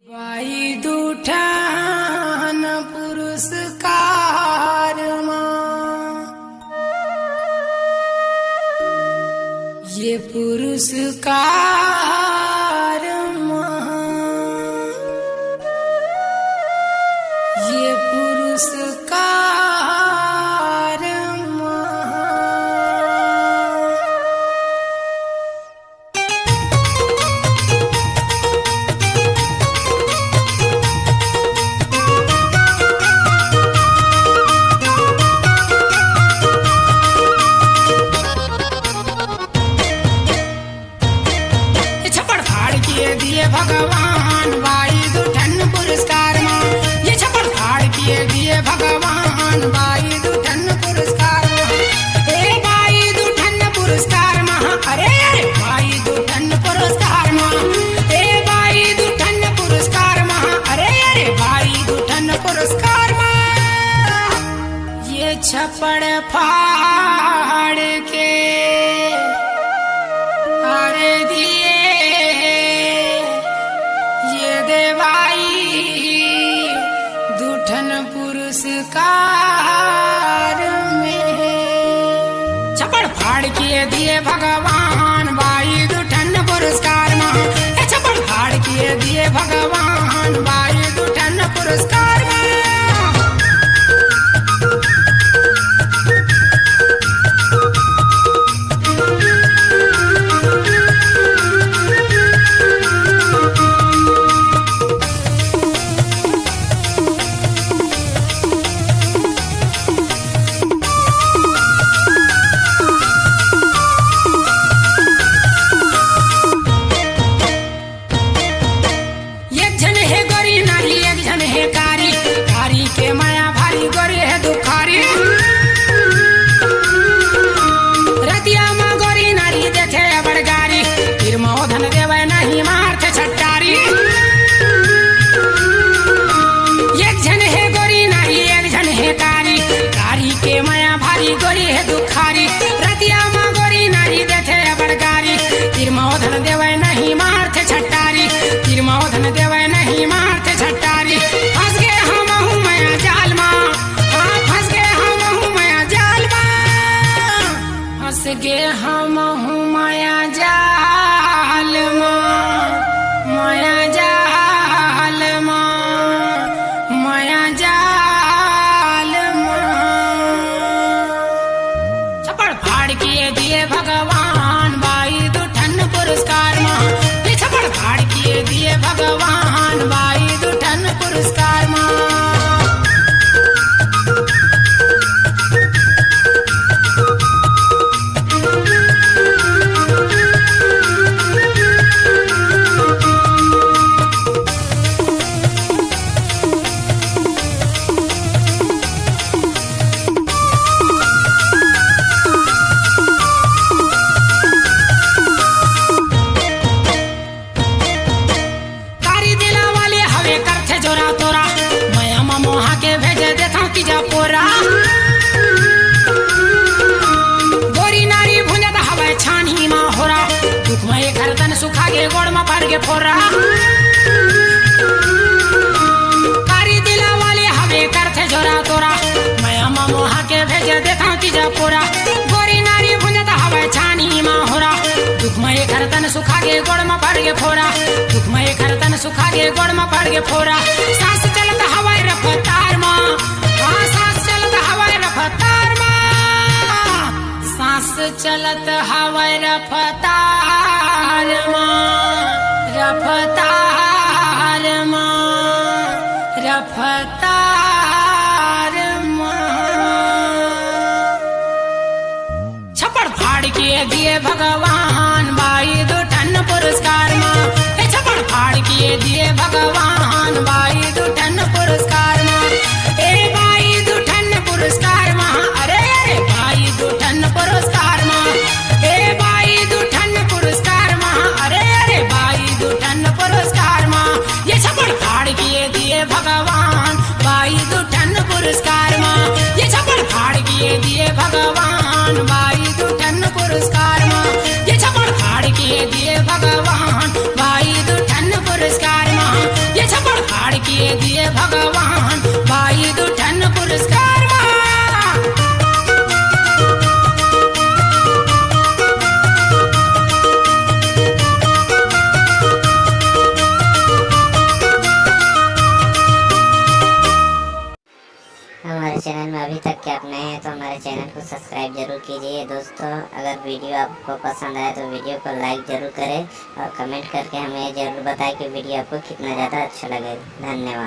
बाई दुठान पुरस्कार ये पुरस्कार ये पुरस्कार दिए भगवान बाई दुठन पुरस्कार माँ ये छप्पड़ फाड़ किए दिए भगवान बाई दुठन पुरस्कार माँ ए बाई दुठन पुरस्कार माँ अरे अरे बाई दुठन पुरस्कार माँ ए बाई दुठन पुरस्कार माँ अरे अरे बाई दुठन पुरस्कार माँ ये छप्पड़ फाड़ के अरे दिए दुठन पुरस्कार में छप्पड़ फाड़ किए दिए भगवान बाई दुठन पुरस्कार माँ छप्पड़ फाड़ किए दिए भगवान बाई दुठन पुरस्कार माँ के माया भारी गोरी है दुखारी रतिया माँ गोरी नारी देखे बड़गारी फिर मोधन देवे नहीं मार्थ छट्टारी एक जन है गोरी नारी एक जन है कारी कारी के माया भारी गोरी है दुखारी रतिया माँ गोरी नारी देखे बड़गारी फिर मोधन देवे नहीं मार्थ छट्टारी फिर मोधन देवे नहीं मार्थ छट्टारी फंस गए हम जाल माँ फंस गए हम माया जाल माँ फंस गए हम माया जाल माँ माया जाल माँ माया जाल माँ छप्पड़ फाड़ किए दिए भगवान बाई दुठन पुरस्कार माँ ये छप्पड़ फाड़ किए दिए भगवान बाई दुठन पुरस्कार माँ पोरा गोरी नारी भुंजत हवा छानी माँ होरा दुख में एक हरदन सुखा गे गोड़ में भर गे फोरा कारी दिला वाले हवे करथे जोरा तोरा मैं अम्मा मोहा के भेजे देखा तीजा पोरा गोरी नारी भुंजत हवा छानी माँ होरा दुख में एक हरदन सुखा गे गोड़ में भर गे फोरा दुख में एक हरदन सुखा गे गोड़ में भर गे फोरा सांस चलत हवाई रफ्तार माँ सांस चलत हवाई रफ्तार माँ सांस चलत हवाई रफ्तार माँ रफ्तार माँ रफ्तार माँ छप्पड़ फाड़ किए दिए भगवान बाई दुठन पुरस्कार माँ छप्पड़ फाड़ किए दिए भगवान बाई दुठन पुरस्कार माँ ए बाई दुठन पुरस्कार माँ अरे अरे बाई दुठन पुरस्कार माँ ए बाई दुठन पुरस्कार माँ अरे अरे बाई दुठन पुरस्कार माँ ये छप्पड़ फाड़ किए दिए भगवान बाई दुठन पुरस्कार माँ ये छप्पड़ फाड़ किए दिए भगवान बाई दुठन पुरस्कार माँ ये छप्पड़ फाड़ किए दिए भगवान बाई दुठन पुरस्कार माँ ये किए दिए भगवान, भाई दुठन पुरस्कार माँ। हमारे चैनल में अभी तक के आप नए हैं तो हमारे चैनल को सब्सक्राइब जरूर कीजिए दोस्तों। अगर वीडियो आपको पसंद आए तो वीडियो को लाइक जरूर करें और कमेंट करके हमें जरूर बताएं कि वीडियो आपको कितना ज़्यादा अच्छा लगे। धन्यवाद।